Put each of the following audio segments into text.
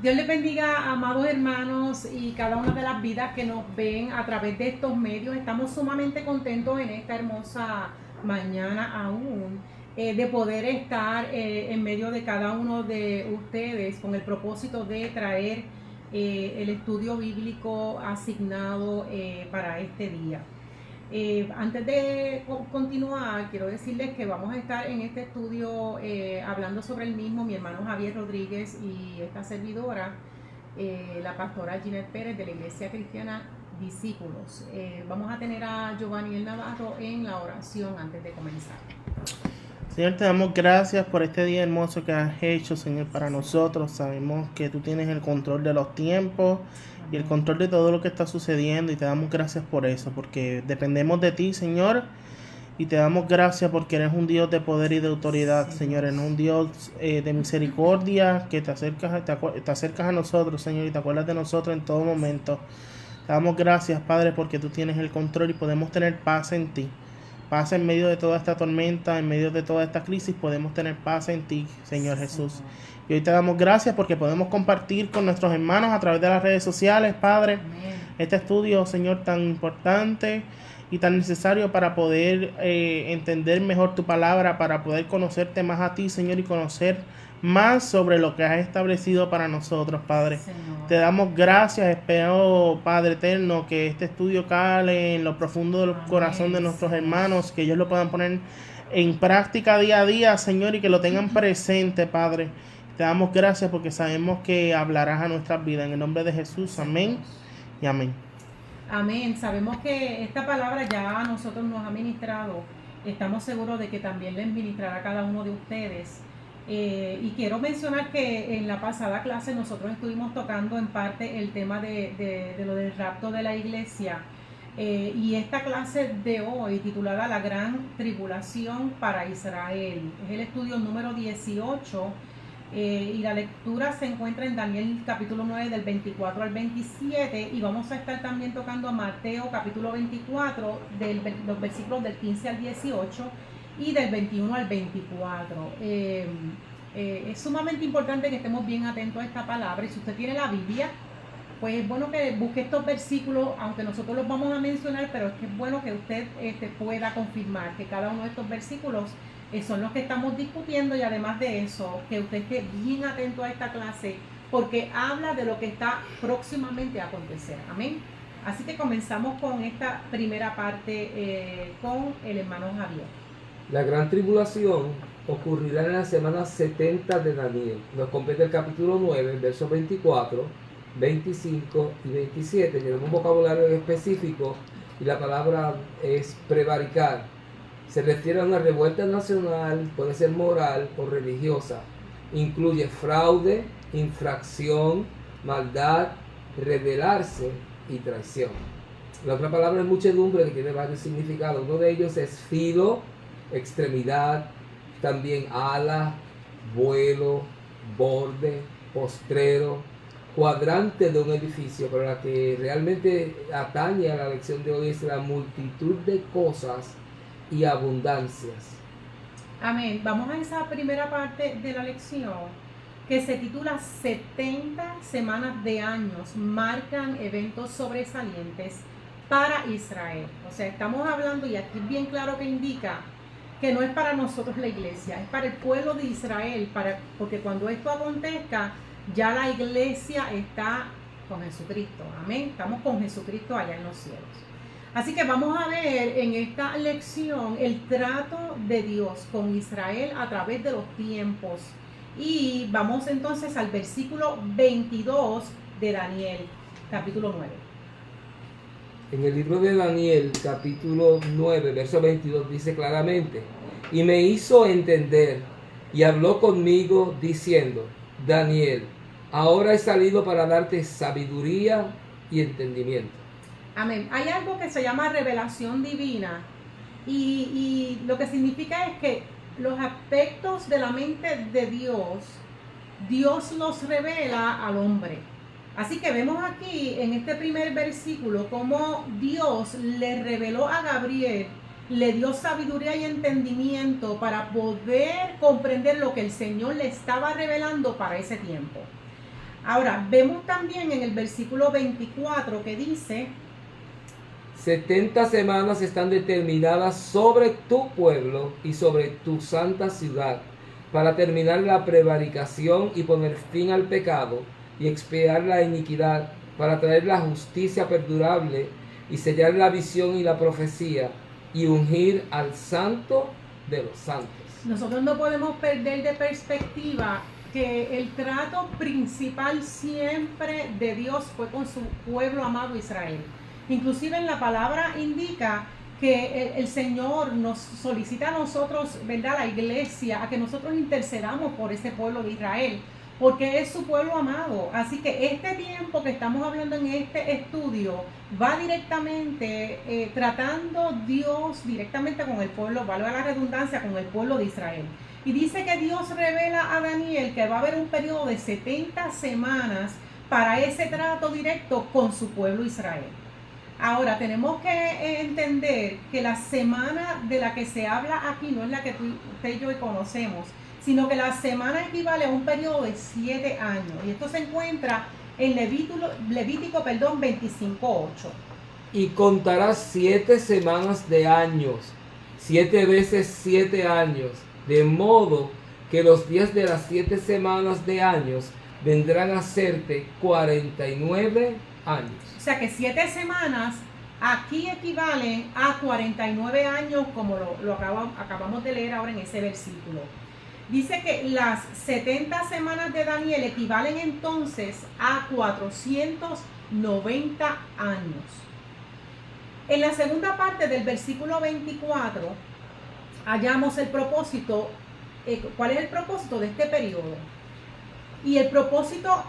Dios les bendiga, amados hermanos, y cada una de las vidas que nos ven a través de estos medios. Estamos sumamente contentos en esta hermosa mañana aún de poder estar en medio de cada uno de ustedes con el propósito de traer el estudio bíblico asignado para este día. Antes de continuar, quiero decirles que vamos a estar en este estudio hablando sobre el mismo, mi hermano Javier Rodríguez y esta servidora, la pastora Ginette Pérez de la Iglesia Cristiana Discípulos. Vamos a tener a Giovanni Navarro en la oración antes de comenzar. Señor, te damos gracias por este día hermoso que has hecho, Señor, para nosotros. Sabemos que tú tienes el control de los tiempos y el control de todo lo que está sucediendo, y te damos gracias por eso, porque dependemos de ti, Señor, y te damos gracias porque eres un Dios de poder y de autoridad, sí, Señor. Eres un Dios de misericordia, que te acercas a nosotros, Señor, y te acuerdas de nosotros en todo momento. Te damos gracias, Padre, porque tú tienes el control y podemos tener paz en ti. Paz en medio de toda esta tormenta, en medio de toda esta crisis, podemos tener paz en ti, Señor Jesús. Y hoy te damos gracias porque podemos compartir con nuestros hermanos a través de las redes sociales, Padre, este estudio, Señor, tan importante y tan necesario para poder entender mejor tu palabra, para poder conocerte más a ti, Señor, y conocer más sobre lo que has establecido para nosotros, Padre. Señor. Te damos gracias. Espero, Padre eterno, que este estudio cale en lo profundo del corazón de nuestros hermanos, que ellos lo puedan poner en práctica día a día, Señor, y que lo tengan presente, Padre. Te damos gracias porque sabemos que hablarás a nuestras vidas. En el nombre de Jesús, amén y amén. Amén. Sabemos que esta palabra ya a nosotros nos ha ministrado. Estamos seguros de que también les ministrará a cada uno de ustedes. Y quiero mencionar que en la pasada clase nosotros estuvimos tocando en parte el tema de lo del rapto de la iglesia. Y esta clase de hoy, titulada La Gran Tribulación para Israel, es el estudio número 18. Y la lectura se encuentra en Daniel capítulo 9 del 24 al 27, y vamos a estar también tocando a Mateo capítulo 24 los versículos del 15 al 18 y del 21 al 24. Es sumamente importante que estemos bien atentos a esta palabra, y si usted tiene la Biblia, pues es bueno que busque estos versículos, aunque nosotros los vamos a mencionar, pero es que es bueno que usted pueda confirmar que cada uno de estos versículos son los que estamos discutiendo, y además de eso, que usted esté bien atento a esta clase, porque habla de lo que está próximamente a acontecer. Amén. Así que comenzamos con esta primera parte con el hermano Javier. La gran tribulación ocurrirá en la semana 70 de Daniel. Nos completa el capítulo 9, versos 24, 25 y 27. Tenemos un vocabulario específico y la palabra es prevaricar. Se refiere a una revuelta nacional, puede ser moral o religiosa. Incluye fraude, infracción, maldad, rebelarse y traición. La otra palabra es muchedumbre, que tiene varios significados. Uno de ellos es filo, extremidad, también ala, vuelo, borde, postrero, cuadrante de un edificio. Pero la que realmente atañe a la lección de hoy es la multitud de cosas y abundancias. Amén. Vamos a esa primera parte de la lección que se titula 70 semanas de años marcan eventos sobresalientes para Israel. O sea, estamos hablando, y aquí es bien claro que indica que no es para nosotros la iglesia, es para el pueblo de Israel, porque cuando esto acontezca, ya la iglesia está con Jesucristo. Amén. Estamos con Jesucristo allá en los cielos. Así que vamos a ver en esta lección el trato de Dios con Israel a través de los tiempos. Y vamos entonces al versículo 22 de Daniel, capítulo 9. En el libro de Daniel, capítulo 9, verso 22, dice claramente: y me hizo entender y habló conmigo diciendo: Daniel, ahora he salido para darte sabiduría y entendimiento. Amén. Hay algo que se llama revelación divina, y lo que significa es que los aspectos de la mente de Dios los revela al hombre. Así que vemos aquí en este primer versículo cómo Dios le reveló a Gabriel, le dio sabiduría y entendimiento para poder comprender lo que el Señor le estaba revelando para ese tiempo. Ahora, vemos también en el versículo 24 que dice: 70 semanas están determinadas sobre tu pueblo y sobre tu santa ciudad, para terminar la prevaricación y poner fin al pecado y expiar la iniquidad, para traer la justicia perdurable y sellar la visión y la profecía y ungir al santo de los santos. nosotros no podemos perder de perspectiva que el trato principal siempre de Dios fue con su pueblo amado Israel. Inclusive en la palabra indica que el Señor nos solicita a nosotros, ¿verdad?, la iglesia, a que nosotros intercedamos por ese pueblo de Israel, porque es su pueblo amado. Así que este tiempo que estamos hablando en este estudio va directamente tratando Dios directamente con el pueblo, valga la redundancia, con el pueblo de Israel. Y dice que Dios revela a Daniel que va a haber un periodo de 70 semanas para ese trato directo con su pueblo Israel. Ahora, tenemos que entender que la semana de la que se habla aquí no es la que usted y yo conocemos, sino que la semana equivale a un periodo de 7 años. Y esto se encuentra en Levítico 25:8. Y contarás 7 semanas de años, 7 veces 7 años, de modo que los días de las 7 semanas de años vendrán a serte 49 años. O sea que 7 semanas aquí equivalen a 49 años, como lo acabamos de leer ahora en ese versículo. Dice que las 70 semanas de Daniel equivalen entonces a 490 años. En la segunda parte del versículo 24 hallamos el propósito. ¿Cuál es el propósito de este periodo? Y el propósito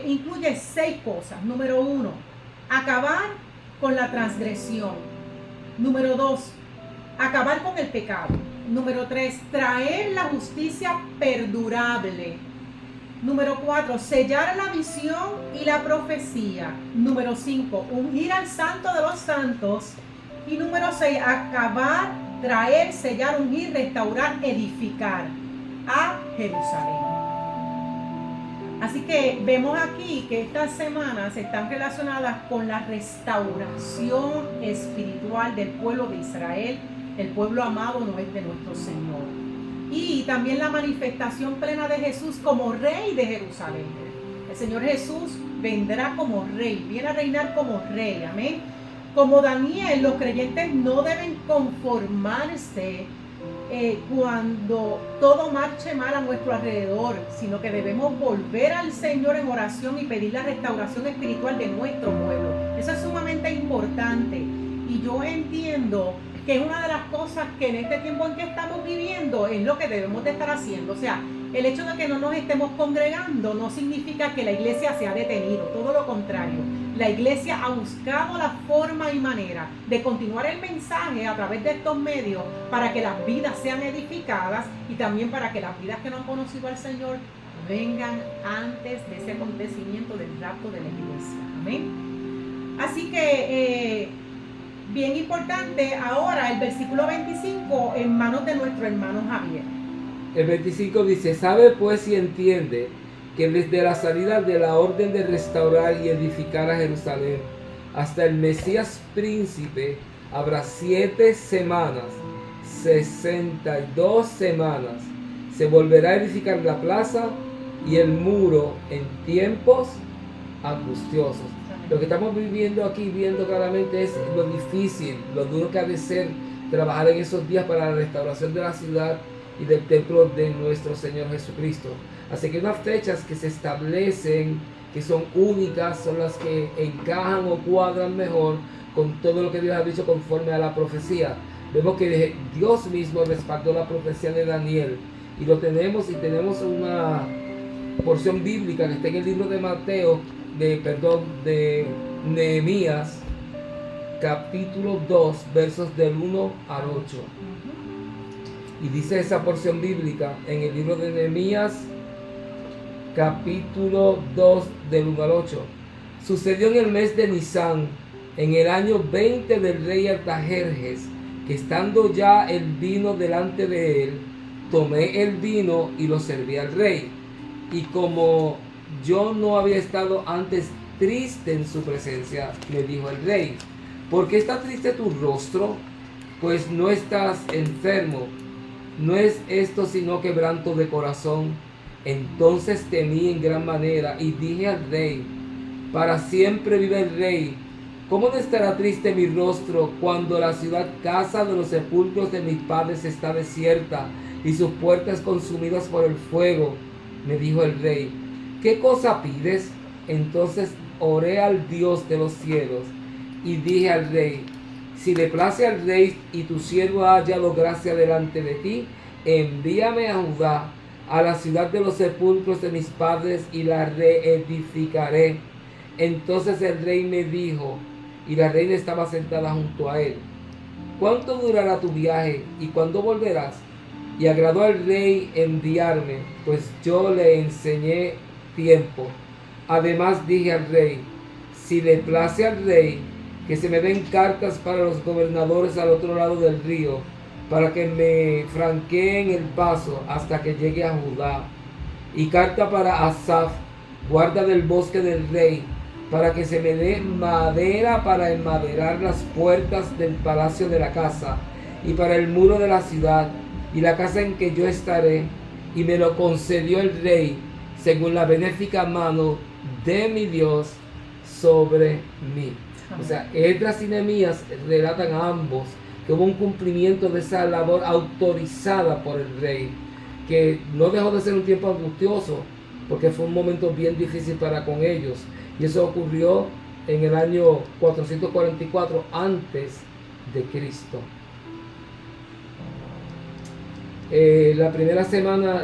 incluye 6 cosas. Número 1, acabar con la transgresión. Número 2, acabar con el pecado. Número 3, traer la justicia perdurable. Número 4, sellar la visión y la profecía. Número 5, ungir al santo de los santos. Y número 6, acabar, traer, sellar, ungir, restaurar, edificar a Jerusalén. Así que vemos aquí que estas semanas están relacionadas con la restauración espiritual del pueblo de Israel. El pueblo amado no es de nuestro Señor. Y también la manifestación plena de Jesús como Rey de Jerusalén. El Señor Jesús vendrá como Rey, viene a reinar como Rey, amén. Como Daniel, los creyentes no deben conformarse cuando todo marche mal a nuestro alrededor, sino que debemos volver al Señor en oración y pedir la restauración espiritual de nuestro pueblo. Eso es sumamente importante. Y yo entiendo que es una de las cosas que en este tiempo en que estamos viviendo es lo que debemos de estar haciendo. O sea, el hecho de que no nos estemos congregando no significa que la iglesia se ha detenido, todo lo contrario. La iglesia ha buscado la forma y manera de continuar el mensaje a través de estos medios para que las vidas sean edificadas y también para que las vidas que no han conocido al Señor vengan antes de ese acontecimiento del rapto de la iglesia. Amén. Así que bien importante ahora el versículo 25 en manos de nuestro hermano Javier. El 25 dice: sabe pues y entiende que desde la salida de la orden de restaurar y edificar a Jerusalén hasta el Mesías príncipe habrá 7 semanas, 62 semanas. Se volverá a edificar la plaza y el muro en tiempos angustiosos. Lo que estamos viviendo aquí, viendo claramente, es lo difícil, lo duro que ha de ser trabajar en esos días para la restauración de la ciudad y del templo de nuestro Señor Jesucristo. Así que unas fechas que se establecen, que son únicas, son las que encajan o cuadran mejor con todo lo que Dios ha dicho conforme a la profecía. Vemos que Dios mismo respaldó la profecía de Daniel y lo tenemos, y tenemos una porción bíblica que está en el libro de de Nehemías, capítulo 2, versos del 1 al 8. Y dice esa porción bíblica en el libro de Nehemías, capítulo 2, del 1 al 8. Sucedió en el mes de Nisán, en el año 20 del rey Artajerjes, que estando ya el vino delante de él, tomé el vino y lo serví al rey. Y como yo no había estado antes triste en su presencia, me dijo el rey. ¿Por qué está triste tu rostro? Pues no estás enfermo. No es esto sino quebranto de corazón. Entonces temí en gran manera y dije al rey, para siempre vive el rey. ¿Cómo no estará triste mi rostro cuando la ciudad casa de los sepulcros de mis padres está desierta y sus puertas consumidas por el fuego? Me dijo el rey. ¿Qué cosa pides? Entonces oré al Dios de los cielos y dije al rey, si le place al rey y tu siervo ha hallado gracia delante de ti, envíame a Judá, a la ciudad de los sepulcros de mis padres, y la reedificaré. Entonces el rey me dijo, y la reina estaba sentada junto a él, ¿cuánto durará tu viaje y cuándo volverás? Y agradó al rey enviarme, pues yo le enseñé tiempo. Además dije al rey, si le place al rey, que se me den cartas para los gobernadores al otro lado del río, para que me franqueen el paso hasta que llegue a Judá. Y carta para Asaf, guarda del bosque del rey, para que se me dé madera para enmaderar las puertas del palacio de la casa, y para el muro de la ciudad, y la casa en que yo estaré. Y me lo concedió el rey, según la benéfica mano de mi Dios sobre mí. O sea, Esdras y Nehemías relatan a ambos que hubo un cumplimiento de esa labor autorizada por el rey, que no dejó de ser un tiempo angustioso, porque fue un momento bien difícil para con ellos. Y eso ocurrió en el año 444 antes de Cristo. La primera semana,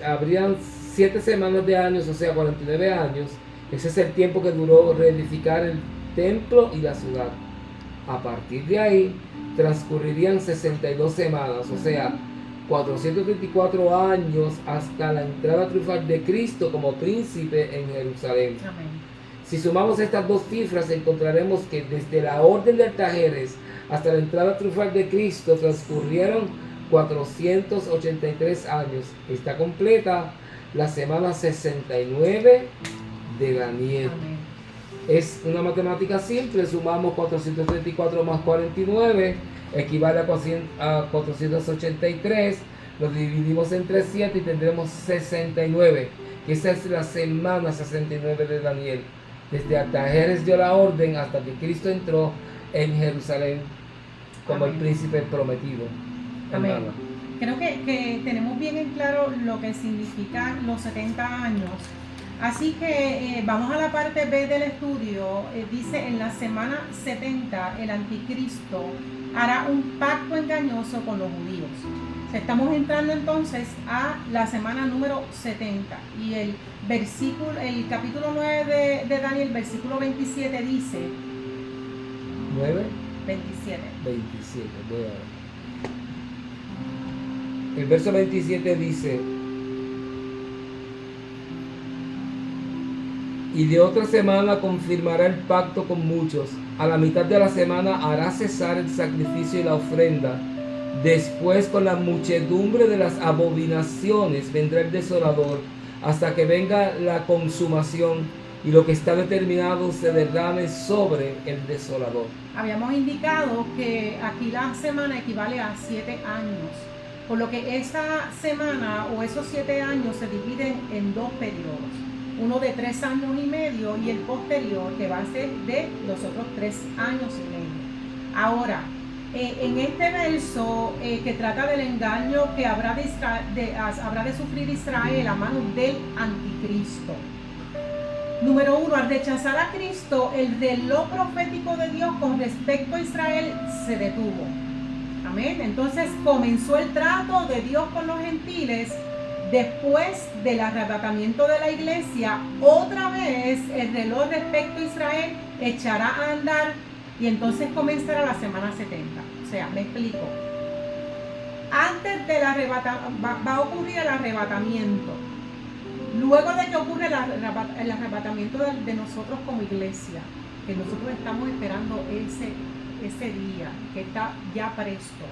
habrían 7 semanas de años, o sea 49 años. Ese es el tiempo que duró reedificar el templo y la ciudad. A partir de ahí transcurrirían 62 semanas, o sea 434 años hasta la entrada triunfal de Cristo como príncipe en Jerusalén. Amén. Si sumamos estas dos cifras, encontraremos que desde la orden de Artajerjes hasta la entrada triunfal de Cristo transcurrieron 483 años. Está completa la semana 69 de Daniel. Amén. Es una matemática simple, sumamos 434 más 49, equivale a 483, lo dividimos entre 7 y tendremos 69, que esa es la semana 69 de Daniel. Desde Artajerjes dio la orden hasta que Cristo entró en Jerusalén como Amén. el príncipe prometido. Amén. Hermano. Creo que tenemos bien en claro lo que significan los 70 años. Así que vamos a la parte B del estudio. Dice, en la semana 70 el anticristo hará un pacto engañoso con los judíos. Estamos entrando entonces a la semana número 70 y el capítulo 9 de Daniel, versículo 27 dice 9, 27. 27, voy a ver. El verso 27 dice, y de otra semana confirmará el pacto con muchos. A la mitad de la semana hará cesar el sacrificio y la ofrenda. Después, con la muchedumbre de las abominaciones, vendrá el desolador, hasta que venga la consumación y lo que está determinado se derrame sobre el desolador. Habíamos indicado que aquí la semana equivale a 7 años, por lo que esa semana o esos 7 años se dividen en 2 periodos. Uno de 3 años y medio y el posterior que va a ser de los otros 3 años y medio. Ahora, en este verso que trata del engaño que habrá de sufrir Israel a manos del anticristo. Número 1, al rechazar a Cristo, el reloj profético de Dios con respecto a Israel se detuvo. Amén. Entonces comenzó el trato de Dios con los gentiles. Después del arrebatamiento de la iglesia, otra vez el reloj respecto a Israel echará a andar y entonces comenzará la semana 70. O sea, me explico. Antes del va a ocurrir el arrebatamiento. Luego de que ocurre el arrebatamiento de nosotros como iglesia, que nosotros estamos esperando ese día, que está ya presto.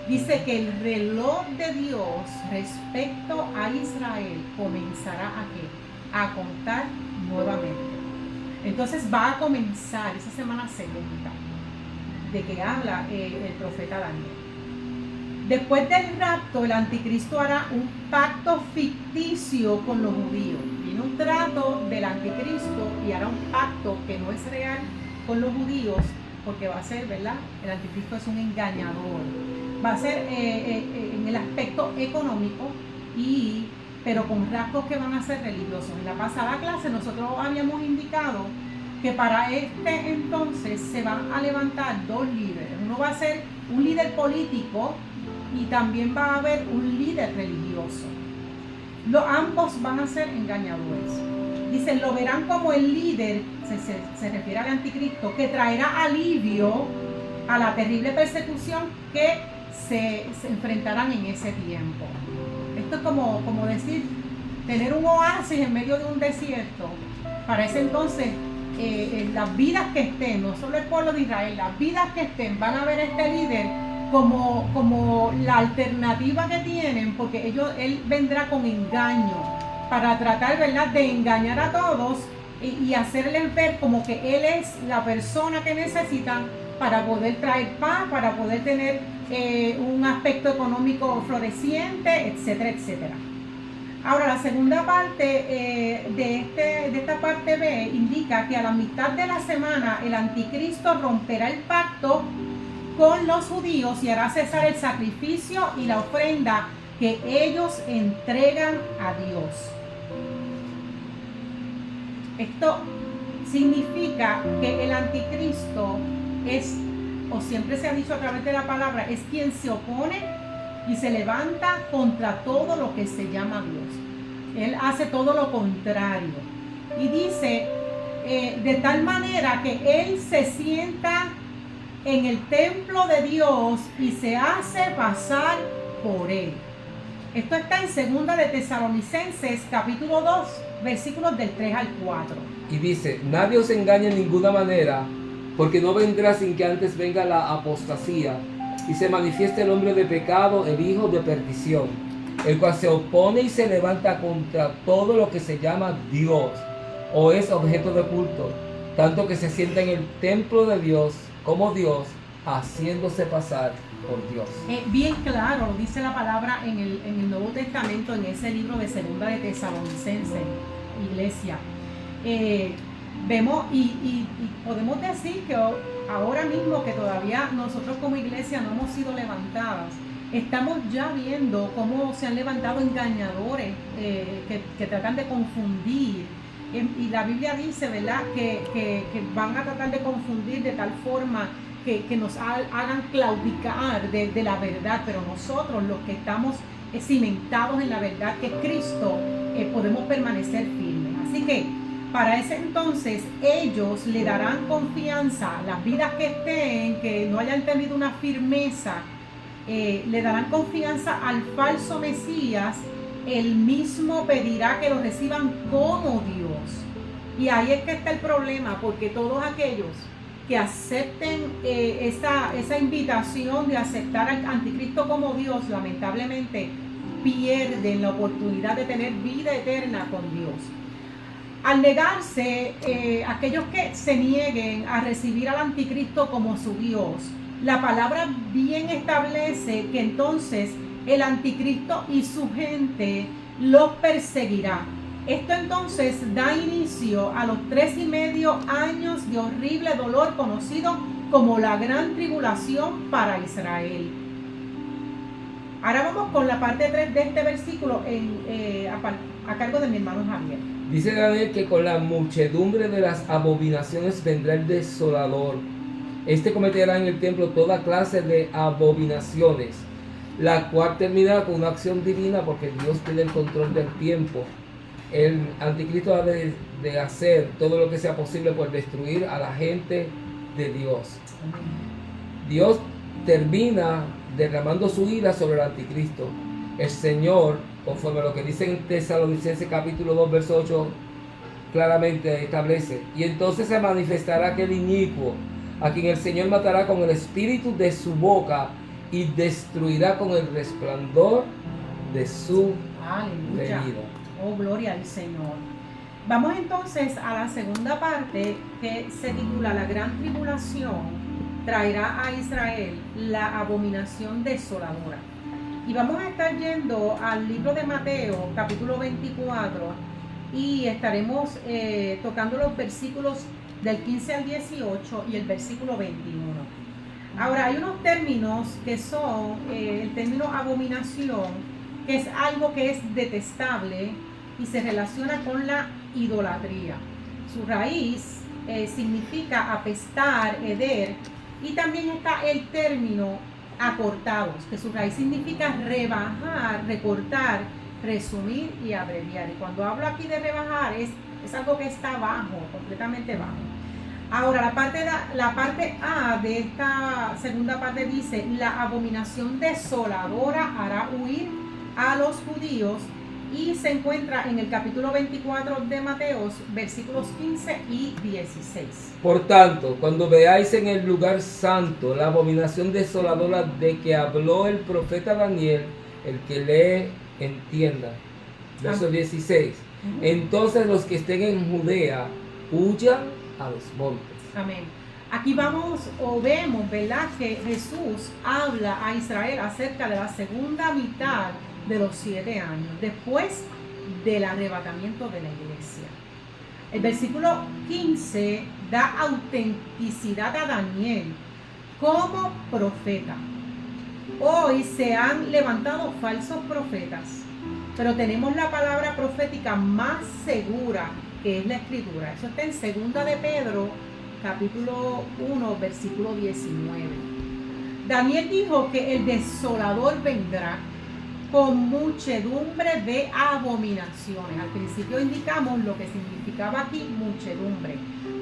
Dice que el reloj de Dios respecto a Israel comenzará aquí, a contar nuevamente. Entonces va a comenzar esa semana segunda de que habla el profeta Daniel. Después del rapto, el anticristo hará un pacto ficticio con los judíos. Viene un trato del anticristo y hará un pacto que no es real con los judíos, porque va a ser, ¿verdad? El anticristo es un engañador. Va a ser en el aspecto económico, pero con rasgos que van a ser religiosos. En la pasada clase nosotros habíamos indicado que para este entonces se van a levantar dos líderes. Uno va a ser un líder político y también va a haber un líder religioso. Ambos van a ser engañadores. Dicen, lo verán como el líder, se refiere al anticristo, que traerá alivio a la terrible persecución que se enfrentarán en ese tiempo. Esto es como decir, tener un oasis en medio de un desierto. Para ese entonces, las vidas que estén, no solo el pueblo de Israel, las vidas que estén, van a ver a este líder como la alternativa que tienen, porque él vendrá con engaño para tratar, ¿verdad?, de engañar a todos y hacerles ver como que él es la persona que necesitan para poder traer paz, para poder tener un aspecto económico floreciente, etcétera, etcétera. Ahora, la segunda parte de esta parte B indica que a la mitad de la semana el anticristo romperá el pacto con los judíos y hará cesar el sacrificio y la ofrenda que ellos entregan a Dios. Esto significa que el anticristo es, o siempre se ha dicho a través de la palabra, es quien se opone y se levanta contra todo lo que se llama Dios. Él hace todo lo contrario. Y dice, de tal manera que él se sienta en el templo de Dios y se hace pasar por él. Esto está en 2 de Tesalonicenses, capítulo 2, versículos del 3 al 4. Y dice, nadie os engañe en ninguna manera, porque no vendrá sin que antes venga la apostasía y se manifieste el hombre de pecado, el hijo de perdición, el cual se opone y se levanta contra todo lo que se llama Dios o es objeto de culto, tanto que se sienta en el templo de Dios como Dios, haciéndose pasar por Dios. Bien claro, lo dice la palabra en el Nuevo Testamento, en ese libro de 2 de Tesalonicenses, iglesia. Vemos y podemos decir que ahora mismo que todavía nosotros como iglesia no hemos sido levantadas, estamos ya viendo cómo se han levantado engañadores que tratan de confundir. Y la Biblia dice, ¿verdad?, que van a tratar de confundir de tal forma que nos hagan claudicar de la verdad, pero nosotros, los que estamos cimentados en la verdad que es Cristo, podemos permanecer firmes. Así que para ese entonces ellos le darán confianza, las vidas que estén, que no hayan tenido una firmeza, le darán confianza al falso Mesías. Él mismo pedirá que lo reciban como Dios. Y ahí es que está el problema, porque todos aquellos que acepten esa invitación de aceptar al anticristo como Dios, lamentablemente pierden la oportunidad de tener vida eterna con Dios. Al negarse, aquellos que se nieguen a recibir al anticristo como su Dios, la palabra bien establece que entonces el anticristo y su gente los perseguirá. Esto entonces da inicio a los 3.5 años de horrible dolor conocido como la gran tribulación para Israel. Ahora vamos con la parte 3 de este versículo a cargo de mi hermano Javier. Dice Daniel que con la muchedumbre de las abominaciones vendrá el desolador. Este cometerá en el templo toda clase de abominaciones, la cual terminará con una acción divina porque Dios tiene el control del tiempo. El anticristo ha de hacer todo lo que sea posible por destruir a la gente de Dios. Dios termina derramando su ira sobre el anticristo. El Señor, conforme a lo que dice en Tesalonicenses capítulo 2 verso 8, claramente establece: y entonces se manifestará aquel inicuo, a quien el Señor matará con el espíritu de su boca y destruirá con el resplandor de su venida. Oh, gloria al Señor. Vamos entonces a la segunda parte que se titula La gran tribulación traerá a Israel la abominación desoladora. Y vamos a estar yendo al libro de Mateo, capítulo 24, y estaremos tocando los versículos del 15 al 18 y el versículo 21. Ahora, hay unos términos que son el término abominación, que es algo que es detestable y se relaciona con la idolatría. Su raíz significa apestar, heder, y también está el término acortados, que su raíz significa rebajar, recortar, resumir y abreviar. Y cuando hablo aquí de rebajar es algo que está bajo, completamente bajo. Ahora, la parte A de esta segunda parte dice: la abominación desoladora hará huir a los judíos, y se encuentra en el capítulo 24 de Mateo, versículos 15 y 16. Por tanto, cuando veáis en el lugar santo la abominación desoladora de que habló el profeta Daniel, el que lee entienda. Verso 16. Entonces los que estén en Judea huyan a los montes. Amén. Aquí vamos o vemos, ¿verdad?, que Jesús habla a Israel acerca de la segunda mitad de los 7 años, después del arrebatamiento de la iglesia. El versículo 15 da autenticidad a Daniel como profeta. Hoy se han levantado falsos profetas, pero tenemos la palabra profética más segura, que es la Escritura. Eso está en 2 de Pedro, capítulo 1, versículo 19. Daniel dijo que el desolador vendrá con muchedumbre de abominaciones. Al principio indicamos lo que significaba aquí muchedumbre,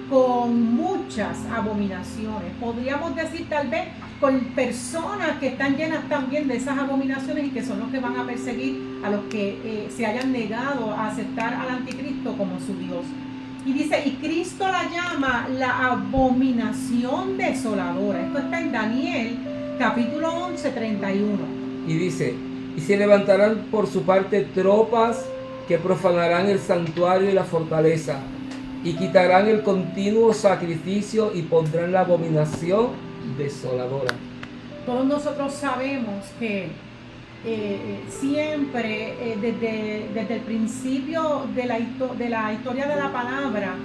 con muchas abominaciones. Podríamos decir tal vez con personas que están llenas también de esas abominaciones y que son los que van a perseguir a los que se hayan negado a aceptar al anticristo como su Dios. Y dice, y Cristo la llama la abominación desoladora. Esto está en Daniel capítulo 11, 31. Y dice: y se levantarán por su parte tropas que profanarán el santuario y la fortaleza, y quitarán el continuo sacrificio y pondrán la abominación desoladora. Todos nosotros sabemos que siempre, desde el principio de la historia de la palabra,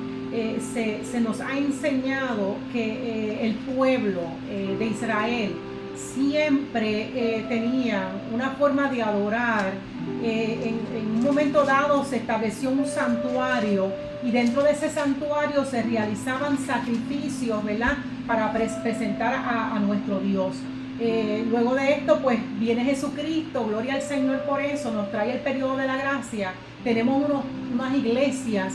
se nos ha enseñado que el pueblo de Israel siempre tenían una forma de adorar. En un momento dado se estableció un santuario, y dentro de ese santuario se realizaban sacrificios, ¿verdad?, para presentar a nuestro Dios. Luego de esto, pues viene Jesucristo, gloria al Señor por eso, nos trae el periodo de la gracia. Tenemos unas iglesias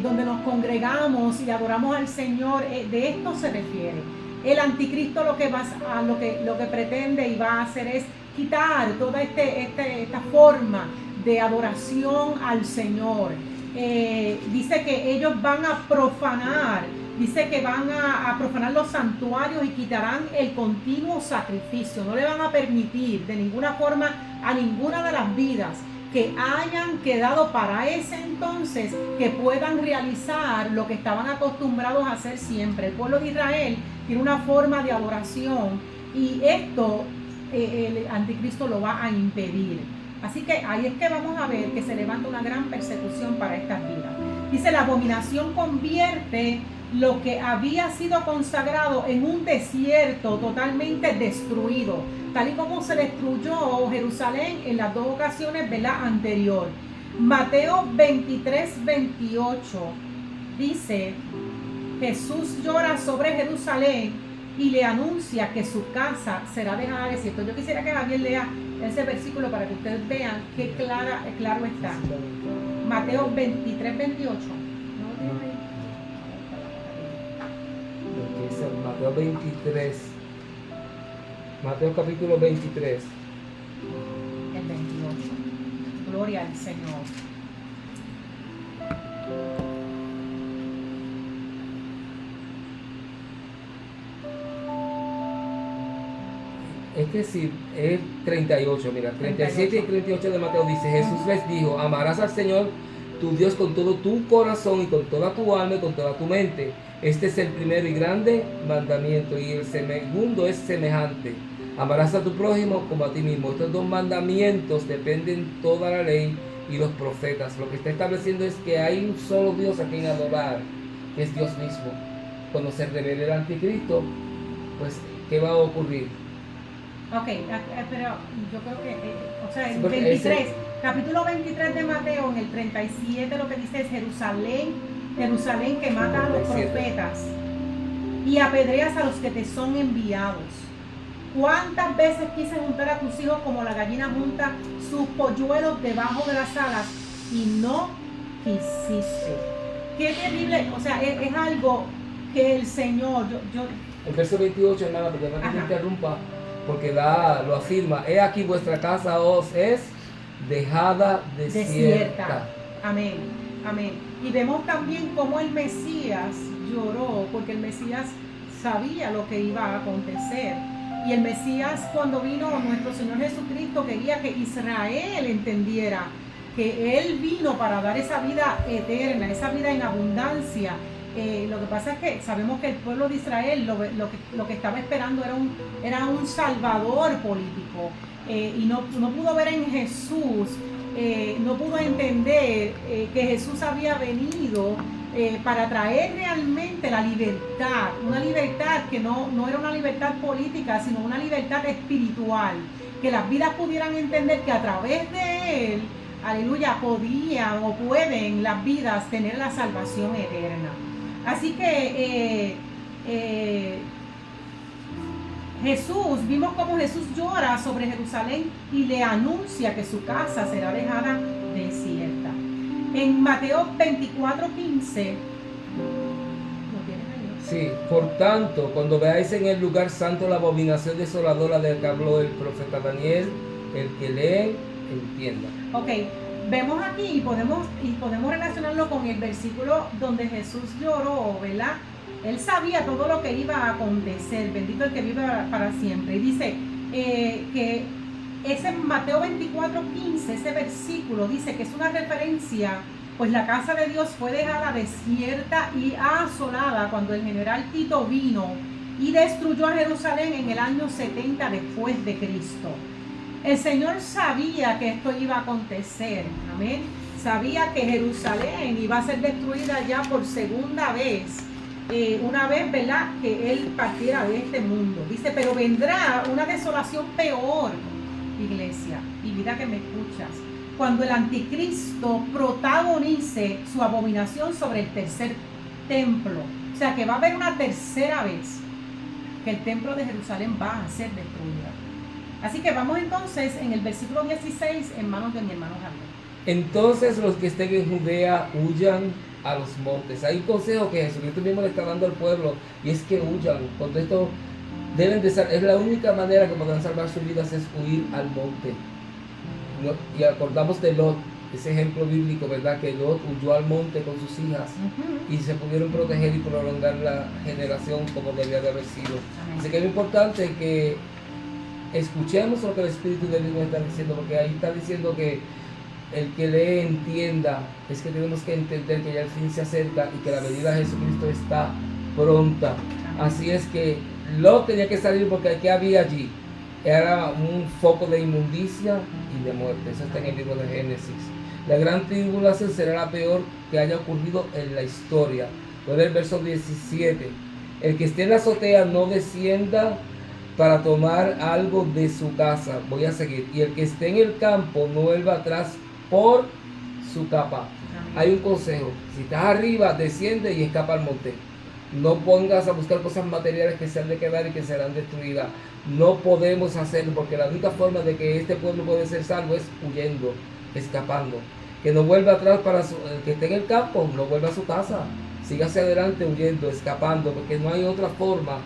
donde nos congregamos y adoramos al Señor. De esto se refiere. El anticristo lo que pretende y va a hacer es quitar toda esta forma de adoración al Señor. Dice que ellos van a profanar, dice que van a profanar los santuarios y quitarán el continuo sacrificio. No le van a permitir de ninguna forma a ninguna de las vidas que hayan quedado para ese entonces que puedan realizar lo que estaban acostumbrados a hacer siempre. El pueblo de Israel tiene una forma de adoración, y esto el anticristo lo va a impedir. Así que ahí es que vamos a ver que se levanta una gran persecución para estas vidas. Dice, la abominación convierte lo que había sido consagrado en un desierto totalmente destruido, tal y como se destruyó Jerusalén en las 2 ocasiones, ¿verdad?, anterior. Mateo 23, 28 dice, Jesús llora sobre Jerusalén y le anuncia que su casa será dejada desierto. Yo quisiera que Javier lea ese versículo para que ustedes vean qué claro está. Mateo 23, 28. Mateo 23, Mateo capítulo 23. El 28. Gloria al Señor. Es que sí, es 38, mira, 37 y 38 de Mateo dice, Jesús les dijo, amarás al Señor tu Dios con todo tu corazón y con toda tu alma y con toda tu mente. Este es el primero y grande mandamiento, y el segundo es semejante: amarás a tu prójimo como a ti mismo. Estos dos mandamientos dependen toda la ley y los profetas. Lo que está estableciendo es que hay un solo Dios a quien adorar, que es Dios mismo. Cuando se revele el anticristo, pues, ¿qué va a ocurrir? Ok, pero yo creo que, o sea, Sí, en porque 23, capítulo 23 de Mateo, en el 37 lo que dice es Jerusalén que mata a los 37. profetas y apedreas a los que te son enviados. ¿Cuántas veces quise juntar a tus hijos como la gallina junta sus polluelos debajo de las alas y no quisiste? Qué terrible, o sea, es algo que el Señor, El verso 28, hermana, perdón que te interrumpa, porque lo afirma: he aquí vuestra casa os es dejada desierta. Amén, amén. Y vemos también cómo el Mesías lloró, porque el Mesías sabía lo que iba a acontecer. Y el Mesías, cuando vino, nuestro Señor Jesucristo quería que Israel entendiera que Él vino para dar esa vida eterna, esa vida en abundancia. Lo que pasa es que sabemos que el pueblo de Israel lo que estaba esperando era un salvador político, y no pudo ver en Jesús, no pudo entender que Jesús había venido para traer realmente la libertad, una libertad que no era una libertad política, sino una libertad espiritual, que las vidas pudieran entender que a través de Él, aleluya, podían o pueden las vidas tener la salvación eterna. Así que vimos cómo Jesús llora sobre Jerusalén y le anuncia que su casa será dejada desierta. En Mateo 24:15, Sí, por tanto, cuando veáis en el lugar santo la abominación desoladora de que habló el profeta Daniel, el que lee, entienda. Ok, vemos aquí y podemos relacionarlo con el versículo donde Jesús lloró, ¿verdad? Él sabía todo lo que iba a acontecer, bendito el que vive para siempre. Y dice que ese Mateo 24:15, ese versículo dice que es una referencia, pues la casa de Dios fue dejada desierta y asolada cuando el general Tito vino y destruyó a Jerusalén en el año 70 después de Cristo. El Señor sabía que esto iba a acontecer, amén. Sabía que Jerusalén iba a ser destruida ya por segunda vez, una vez, ¿verdad?, que Él partiera de este mundo. Dice, pero vendrá una desolación peor, iglesia, y vida que me escuchas, cuando el anticristo protagonice su abominación sobre el tercer templo. O sea, que va a haber una tercera vez que el templo de Jerusalén va a ser destruido. Así que vamos entonces en el versículo 16 en manos de mi hermano Javier. Entonces los que estén en Judea huyan a los montes. Hay un consejo que Jesucristo mismo le está dando al pueblo, y es que huyan. Cuando esto deben de ser, es la única manera que podrán salvar sus vidas, es huir al monte. Y acordamos de Lot, ese ejemplo bíblico, ¿verdad? Que Lot huyó al monte con sus hijas y se pudieron proteger y prolongar la generación como debía de haber sido. Así que es importante que escuchemos lo que el Espíritu de Dios nos está diciendo, porque ahí está diciendo que el que lee entienda. Es que tenemos que entender que ya el fin se acerca y que la venida de Jesucristo está pronta. Así es que Lot tenía que salir, porque ¿qué había allí? Era un foco de inmundicia y de muerte. Eso está en el libro de Génesis. La gran tribulación será la peor que haya ocurrido en la historia. Puede el verso 17. El que esté en la azotea no descienda para tomar algo de su casa. Voy a seguir. Y el que esté en el campo no vuelva atrás por su capa. Hay un consejo: si estás arriba, desciende y escapa al monte. No pongas a buscar cosas materiales que se han de quedar y que serán destruidas. No podemos hacerlo, porque la única forma de que este pueblo puede ser salvo es huyendo, escapando. Que no vuelva atrás que esté en el campo, no vuelva a su casa. Siga hacia adelante huyendo, escapando, porque no hay otra forma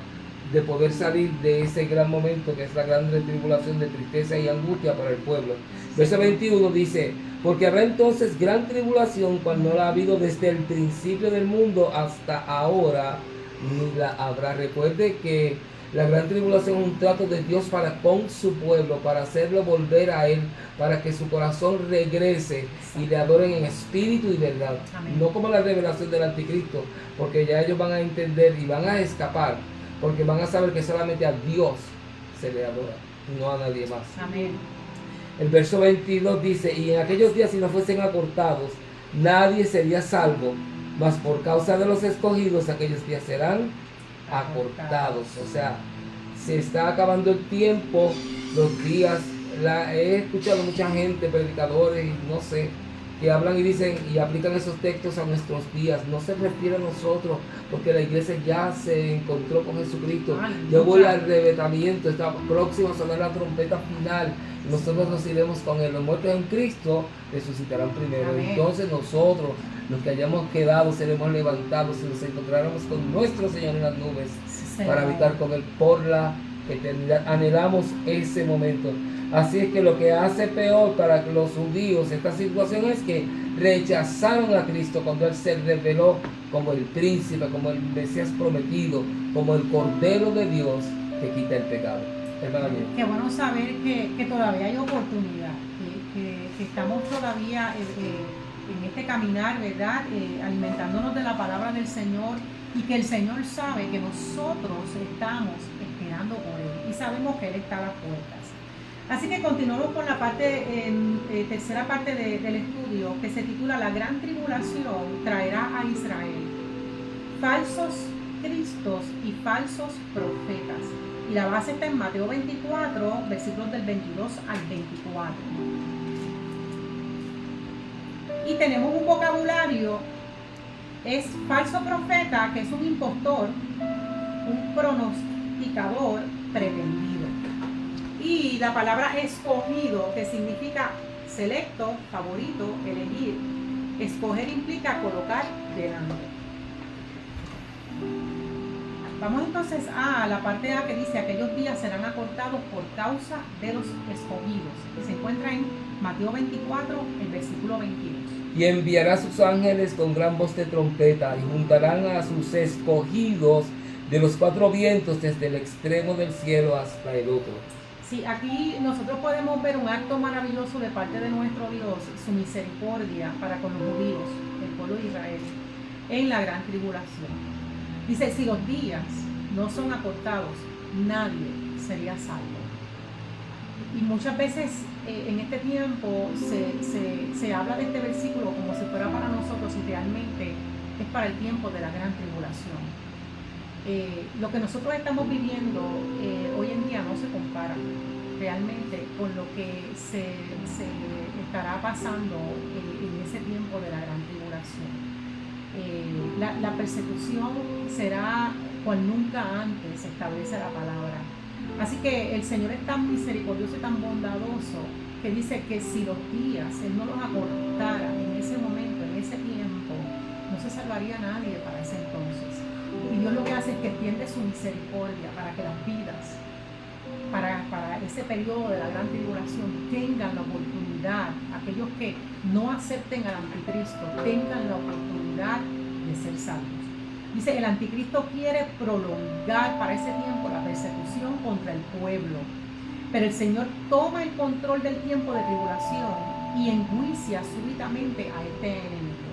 de poder salir de ese gran momento que es la gran tribulación de tristeza y angustia para el pueblo. Verso 21 dice: porque habrá entonces gran tribulación cual no la ha habido desde el principio del mundo hasta ahora, ni la habrá. Recuerde que La gran tribulación es un trato de Dios para con su pueblo, para hacerlo volver a Él, para que su corazón regrese y le adoren en espíritu y verdad. Amén. No como la revelación del anticristo, porque ya ellos van a entender y van a escapar, porque van a saber que solamente a Dios se le adora, no a nadie más. Amén. El verso 22 dice, y en aquellos días si no fuesen acortados, nadie sería salvo, mas por causa de los escogidos aquellos días serán acortados. O sea, se está acabando el tiempo, los días. He escuchado mucha gente, predicadores, y no sé, que hablan y dicen y aplican esos textos a nuestros días. No se refiere a nosotros, porque la iglesia ya se encontró con Jesucristo. Ya hubo el arrebatamiento, está próximo a sonar la trompeta final. Nosotros nos iremos con Él. Los muertos en Cristo resucitarán primero. Amén. Entonces nosotros, los que hayamos quedado, seremos levantados y nos encontraremos con nuestro Señor en las nubes para habitar con Él por la eternidad. Anhelamos ese momento. Así es que lo que hace peor para los judíos esta situación es que rechazaron a Cristo cuando Él se reveló como el príncipe, como el Mesías prometido, como el Cordero de Dios que quita el pecado. Hermana mía. Qué bueno saber que todavía hay oportunidad, que estamos todavía en este caminar, ¿verdad? Alimentándonos de la palabra del Señor, y que el Señor sabe que nosotros estamos esperando por Él y sabemos que Él está a las puertas. Así que continuamos con la tercera parte del estudio, que se titula La gran tribulación traerá a Israel falsos cristos y falsos profetas. Y la base está en Mateo 24, versículos del 22 al 24. Y tenemos un vocabulario, es falso profeta, que es un impostor, un pronosticador pretendido. Y la palabra escogido, que significa selecto, favorito, elegir. Escoger implica colocar delante. Vamos entonces a la parte A, que dice: aquellos días serán acortados por causa de los escogidos, que se encuentra en Mateo 24, el versículo 22. Y enviará a sus ángeles con gran voz de trompeta, y juntarán a sus escogidos de los cuatro vientos, desde el extremo del cielo hasta el otro. Sí, aquí nosotros podemos ver un acto maravilloso de parte de nuestro Dios, su misericordia para con los judíos, el pueblo de Israel, en la gran tribulación. Dice, si los días no son acortados, nadie sería salvo. Y muchas veces en este tiempo se habla de este versículo como si fuera para nosotros, y realmente es para el tiempo de la gran tribulación. Lo que nosotros estamos viviendo hoy en día no se compara realmente con lo que se estará pasando en ese tiempo de la gran tribulación. La persecución será cual nunca antes, establece la palabra. Así que el Señor es tan misericordioso y tan bondadoso que dice que si los días Él no los acortara en ese momento, en ese tiempo, no se salvaría nadie para ese entonces. Y Dios lo que hace es que extiende su misericordia para que las vidas, para ese periodo de la gran tribulación, tengan la oportunidad, aquellos que no acepten al anticristo, tengan la oportunidad de ser salvos. Dice, el anticristo quiere prolongar para ese tiempo la persecución contra el pueblo, pero el Señor toma el control del tiempo de tribulación y enjuicia súbitamente a este enemigo.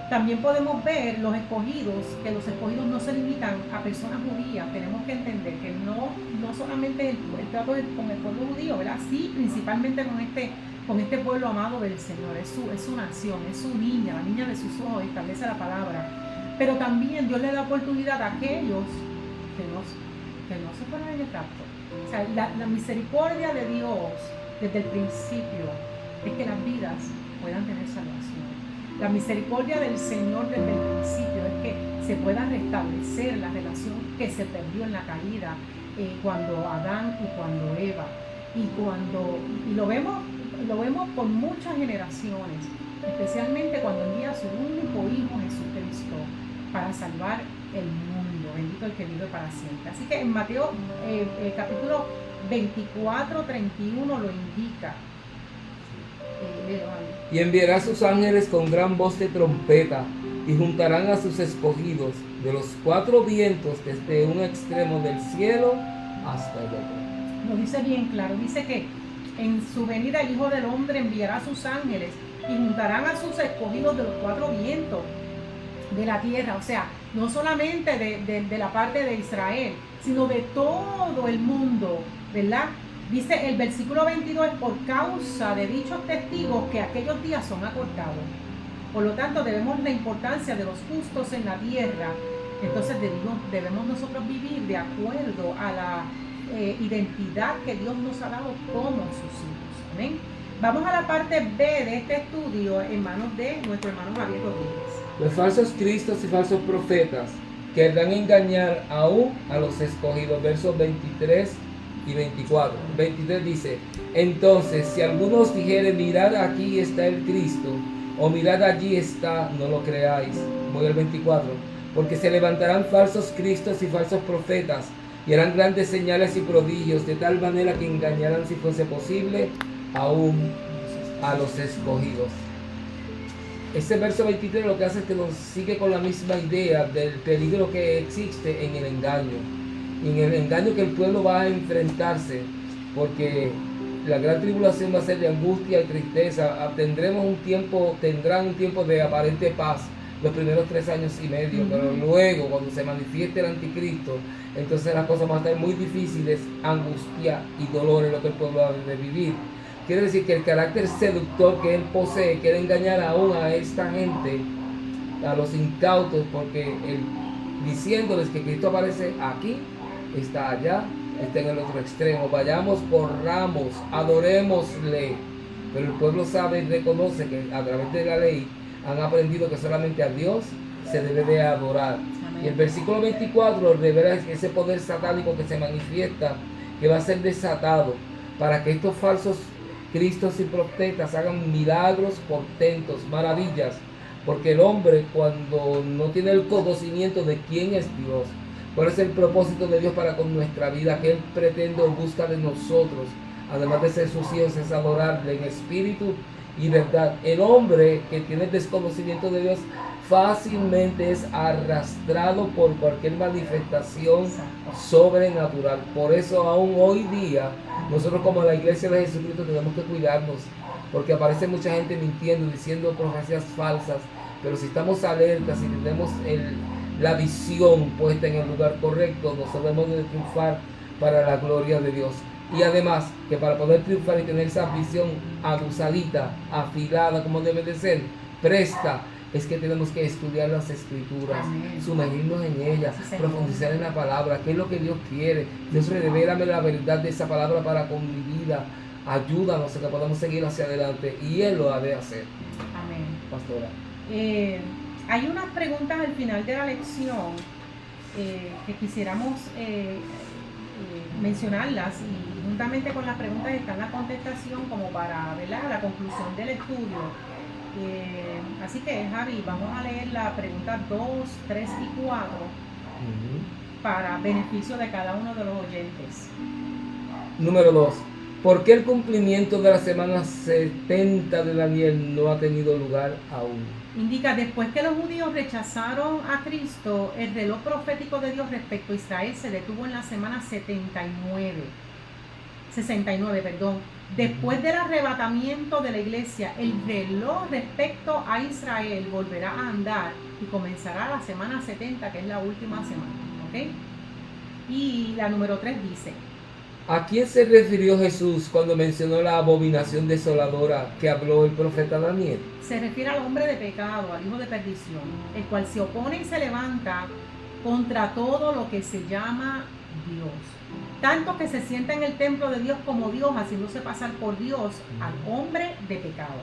También podemos ver los escogidos, que los escogidos no se limitan a personas judías. Tenemos que entender que no solamente el trato con el pueblo judío, ¿verdad? Sí, principalmente con este pueblo amado del Señor. Es su nación, es su niña, la niña de sus ojos, establece la palabra. Pero también Dios le da oportunidad a aquellos que no se ponen en el rapto. O sea, la misericordia de Dios desde el principio es que las vidas puedan tener salvación. La misericordia del Señor desde el principio es que se pueda restablecer la relación que se perdió en la caída cuando Adán y cuando Eva. Y lo vemos por muchas generaciones, especialmente cuando envía a su único Hijo Jesucristo para salvar el mundo. Bendito el que vive para siempre. Así que en Mateo capítulo 24, 31 lo indica. Y enviará a sus ángeles con gran voz de trompeta, y juntarán a sus escogidos de los 4 vientos, desde un extremo del cielo hasta el otro. Lo dice bien claro, dice que en su venida el Hijo del Hombre enviará a sus ángeles y juntarán a sus escogidos de los 4 vientos de la tierra, o sea, no solamente de la parte de Israel, sino de todo el mundo, ¿verdad? Dice el versículo 22, por causa de dichos testigos que aquellos días son acortados. Por lo tanto, debemos la importancia de los justos en la tierra. Entonces debemos nosotros vivir de acuerdo a la identidad que Dios nos ha dado como sus hijos. Amén. Vamos a la parte B de este estudio en manos de nuestro hermano Javier Rodríguez. Los falsos cristos y falsos profetas querrán engañar aún a los escogidos. Versos 23 y 24. 23 dice: entonces, si algunos dijeren, mirad, aquí está el Cristo, o mirad, allí está, no lo creáis. Voy al 24. Porque se levantarán falsos cristos y falsos profetas, y harán grandes señales y prodigios, de tal manera que engañarán, si fuese posible, aún a los escogidos. Este verso 23 lo que hace es que nos sigue con la misma idea del peligro que existe en el engaño. En el engaño que el pueblo va a enfrentarse, porque la gran tribulación va a ser de angustia y tristeza. Tendrán un tiempo de aparente paz los primeros 3 años y medio, pero luego, cuando se manifieste el anticristo, entonces las cosas van a estar muy difíciles, angustia y dolor en lo que el pueblo va a vivir. Quiere decir que el carácter seductor que él posee quiere engañar aún a esta gente, a los incautos, porque él, diciéndoles que Cristo aparece aquí, está allá, está en el otro extremo. Vayamos, corramos, adorémosle. Pero el pueblo sabe y reconoce que a través de la ley han aprendido que solamente a Dios se debe de adorar. Amén. Y el versículo 24 revela ese poder satánico que se manifiesta, que va a ser desatado para que estos falsos cristos y profetas hagan milagros, portentos, maravillas, porque el hombre, cuando no tiene el conocimiento de quién es Dios, cuál es el propósito de Dios para con nuestra vida, que Él pretende o busca de nosotros, además de ser sus hijos, es adorarle en espíritu y verdad. El hombre que tiene el desconocimiento de Dios fácilmente es arrastrado por cualquier manifestación sobrenatural. Por eso aún hoy día nosotros, como la iglesia de Jesucristo, tenemos que cuidarnos, porque aparece mucha gente mintiendo, diciendo profecías falsas. Pero si estamos alertas, si tenemos la visión puesta en el lugar correcto, nosotros debemos de triunfar para la gloria de Dios. Y además, que para poder triunfar y tener esa visión agusadita, afilada como debe de ser, presta, es que tenemos que estudiar las escrituras, amén, sumergirnos en ellas, sí, profundizar en la palabra, qué es lo que Dios quiere. Dios, revélame la verdad de esa palabra para con mi vida. Ayúdanos a que podamos seguir hacia adelante, y Él lo ha de hacer. Amén. Pastora. Hay unas preguntas al final de la lección que quisiéramos mencionarlas, y juntamente con las preguntas está la contestación como para, ¿verdad?, la conclusión del estudio. Así que, Javi, vamos a leer la pregunta 2, 3 y 4 para beneficio de cada uno de los oyentes. Número 2. ¿Por qué el cumplimiento de la semana 70 de Daniel no ha tenido lugar aún? Indica, después que los judíos rechazaron a Cristo, el reloj profético de Dios respecto a Israel se detuvo en la semana 69. Después del arrebatamiento de la iglesia, el reloj respecto a Israel volverá a andar y comenzará la semana 70, que es la última semana. ¿Okay? Y la número 3 dice: ¿a quién se refirió Jesús cuando mencionó la abominación desoladora que habló el profeta Daniel? Se refiere al hombre de pecado, al hijo de perdición, el cual se opone y se levanta contra todo lo que se llama Dios. Tanto que se sienta en el templo de Dios como Dios, haciéndose pasar por Dios al hombre de pecado.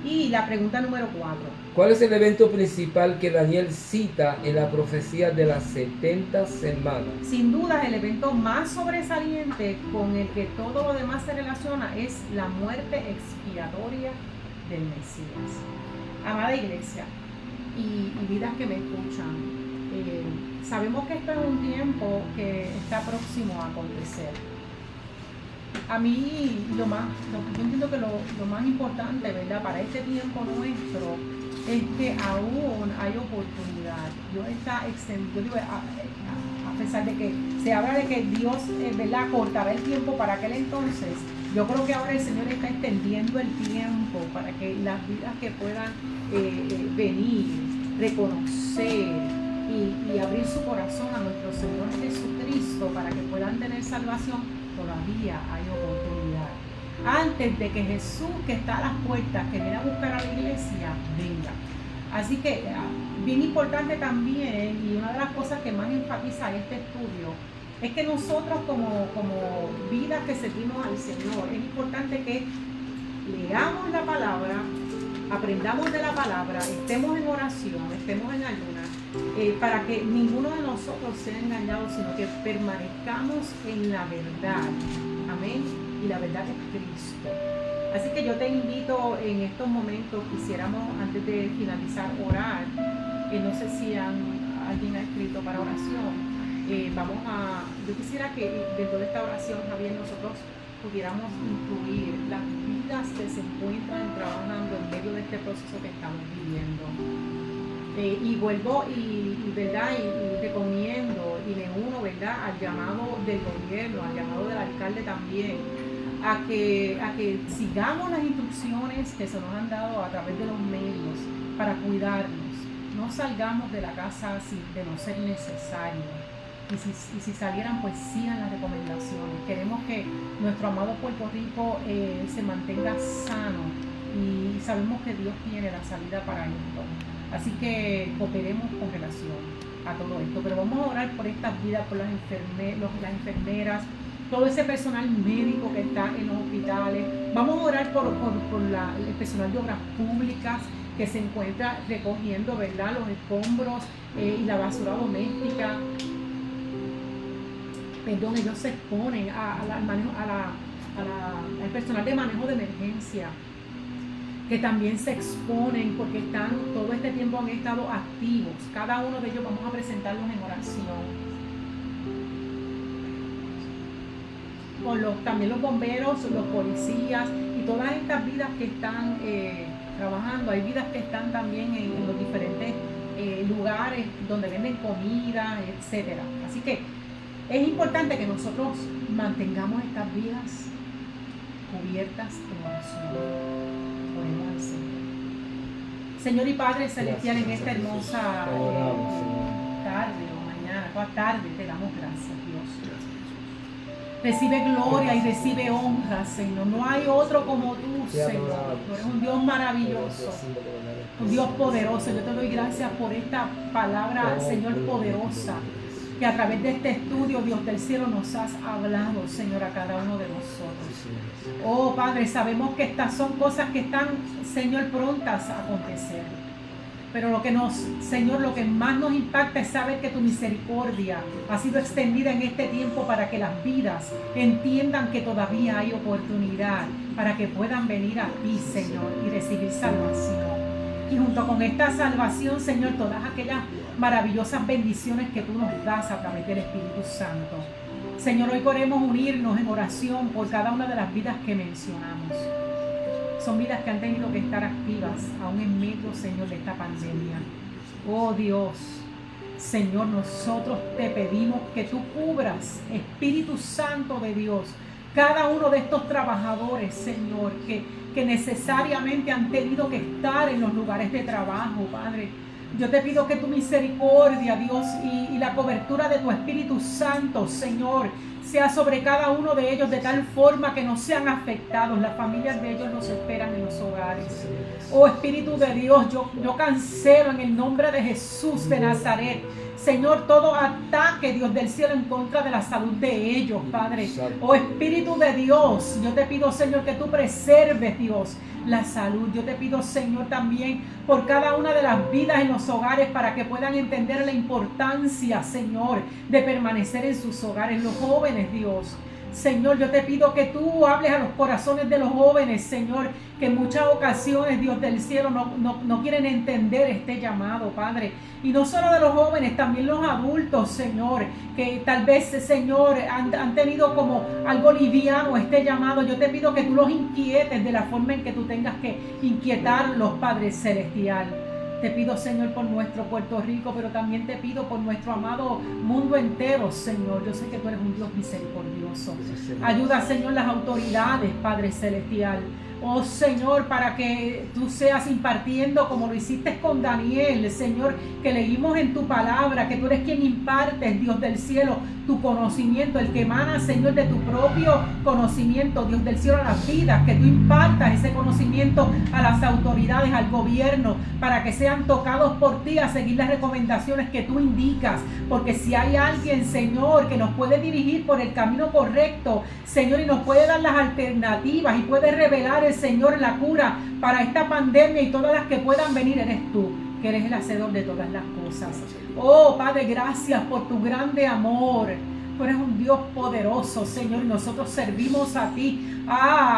Y la pregunta número 4. ¿Cuál es el evento principal que Daniel cita en la profecía de las 70 semanas? Sin duda, el evento más sobresaliente con el que todo lo demás se relaciona es la muerte expiatoria del Mesías. Amada iglesia y vidas que me escuchan, sabemos que esto es un tiempo que está próximo a acontecer. A mí yo entiendo que lo más importante, ¿verdad?, para este tiempo nuestro es que aún hay oportunidad. Dios está extendiendo, yo digo, a pesar de que se habla de que Dios, ¿verdad?, cortará el tiempo para aquel entonces, yo creo que ahora el Señor está extendiendo el tiempo para que las vidas que puedan venir, reconocer y abrir su corazón a nuestro Señor Jesucristo para que puedan tener salvación, todavía hay oportunidad. Antes de que Jesús, que está a las puertas, que viene a buscar a la iglesia, venga. Así que bien importante también, y una de las cosas que más enfatiza este estudio, es que nosotros como vidas que servimos al Señor, es importante que leamos la palabra, aprendamos de la palabra, estemos en oración, estemos en ayuno, para que ninguno de nosotros sea engañado, sino que permanezcamos en la verdad. Amén. Y la verdad es Cristo. Así que yo te invito en estos momentos, quisiéramos antes de finalizar orar. No sé si alguien ha escrito para oración. Yo quisiera que dentro de esta oración, Javier, nosotros pudiéramos incluir las vidas que se encuentran trabajando en medio de este proceso que estamos viviendo. Y vuelvo ¿verdad? Y recomiendo y me uno, ¿verdad?, al llamado del gobierno, al llamado del alcalde también, a que sigamos las instrucciones que se nos han dado a través de los medios para cuidarnos. No salgamos de la casa de no ser necesario. Y si salieran, pues sigan las recomendaciones. Queremos que nuestro amado Puerto Rico se mantenga sano y sabemos que Dios tiene la salida para esto. Así que cooperemos con relación a todo esto. Pero vamos a orar por estas vidas, por las enfermeras, todo ese personal médico que está en los hospitales. Vamos a orar por el personal de obras públicas que se encuentra recogiendo, ¿verdad?, los escombros y la basura doméstica. Perdón, ellos se exponen al personal de manejo de emergencia, que también se exponen porque todo este tiempo han estado activos. Cada uno de ellos vamos a presentarlos en oración. También los bomberos, los policías y todas estas vidas que están trabajando. Hay vidas que están también en los diferentes lugares donde venden comida, etcétera. Así que es importante que nosotros mantengamos estas vidas cubiertas en oración. Oremos al Señor. Señor y Padre Celestial, en esta hermosa tarde o mañana, toda tarde, te damos gracias, Dios. Recibe gloria y recibe honra, Señor. No hay otro como tú, Señor. Tú eres un Dios maravilloso, un Dios poderoso. Yo te doy gracias por esta palabra, Señor, poderosa, que a través de este estudio, Dios del cielo, nos has hablado, Señor, a cada uno de nosotros. Oh, Padre, sabemos que estas son cosas que están, Señor, prontas a acontecer. Pero Señor, lo que más nos impacta es saber que tu misericordia ha sido extendida en este tiempo para que las vidas entiendan que todavía hay oportunidad para que puedan venir a ti, Señor, y recibir salvación. Y junto con esta salvación, Señor, todas aquellas maravillosas bendiciones que tú nos das a través del Espíritu Santo. Señor, hoy queremos unirnos en oración por cada una de las vidas que mencionamos. Son vidas que han tenido que estar activas aún en medio, Señor, de esta pandemia. Oh Dios, Señor, nosotros te pedimos que tú cubras, Espíritu Santo de Dios, cada uno de estos trabajadores, Señor, que necesariamente han tenido que estar en los lugares de trabajo, Padre. Yo te pido que tu misericordia, Dios, y la cobertura de tu Espíritu Santo, Señor, sea sobre cada uno de ellos de tal forma que no sean afectados. Las familias de ellos los esperan en los hogares. Oh Espíritu de Dios, yo cancelo en el nombre de Jesús de Nazaret, Señor, todo ataque, Dios del cielo, en contra de la salud de ellos, Padre. Oh Espíritu de Dios, yo te pido, Señor, que tú preserves, Dios, la salud. Yo te pido, Señor, también por cada una de las vidas en los hogares para que puedan entender la importancia, Señor, de permanecer en sus hogares. Los jóvenes, Dios, Señor, yo te pido que tú hables a los corazones de los jóvenes, Señor, que en muchas ocasiones, Dios del cielo, no quieren entender este llamado, Padre. Y no solo de los jóvenes, también los adultos, Señor, que tal vez, Señor, han tenido como algo liviano este llamado. Yo te pido que tú los inquietes de la forma en que tú tengas que inquietarlos, Padre Celestial. Te pido, Señor, por nuestro Puerto Rico, pero también te pido por nuestro amado mundo entero, Señor. Yo sé que tú eres un Dios misericordioso. Ayuda, Señor, las autoridades, Padre Celestial. Oh, Señor, para que tú seas impartiendo como lo hiciste con Daniel, Señor, que leímos en tu palabra, que tú eres quien impartes, Dios del cielo, tu conocimiento, el que emana, Señor, de tu propio conocimiento, Dios del cielo, a las vidas, que tú impartas ese conocimiento a las autoridades, al gobierno, para que sean tocados por ti a seguir las recomendaciones que tú indicas, porque si hay alguien, Señor, que nos puede dirigir por el camino correcto, Señor, y nos puede dar las alternativas y puede revelar el Señor la cura para esta pandemia y todas las que puedan venir, eres tú, que eres el hacedor de todas las cosas. Oh, Padre, gracias por tu grande amor. Tú eres un Dios poderoso, Señor, y nosotros servimos a ti.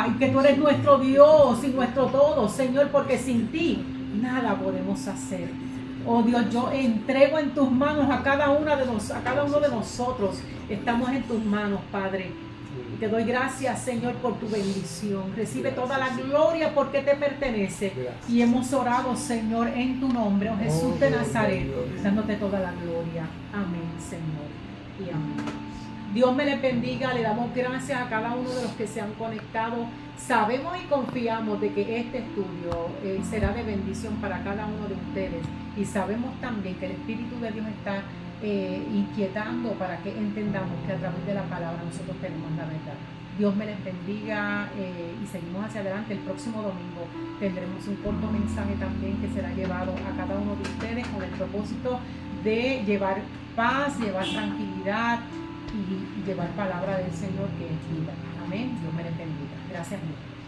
Y que tú eres nuestro Dios y nuestro todo, Señor, porque sin ti nada podemos hacer. Oh Dios, yo entrego en tus manos a cada uno de nosotros. Estamos en tus manos, Padre. Y te doy gracias, Señor, por tu bendición. Recibe toda la gloria porque te pertenece. Y hemos orado, Señor, en tu nombre, oh Jesús de Nazaret, dándote toda la gloria. Amén, Señor. Y amén. Dios me les bendiga. Le damos gracias a cada uno de los que se han conectado. Sabemos y confiamos de que este estudio será de bendición para cada uno de ustedes. Y sabemos también que el Espíritu de Dios está inquietando para que entendamos que a través de la palabra nosotros tenemos la verdad. Dios me les bendiga y seguimos hacia adelante. El próximo domingo tendremos un corto mensaje también que será llevado a cada uno de ustedes con el propósito de llevar paz, llevar tranquilidad y llevar palabra del Señor que es vida. Amén. Dios me les bendiga. Gracias mucho.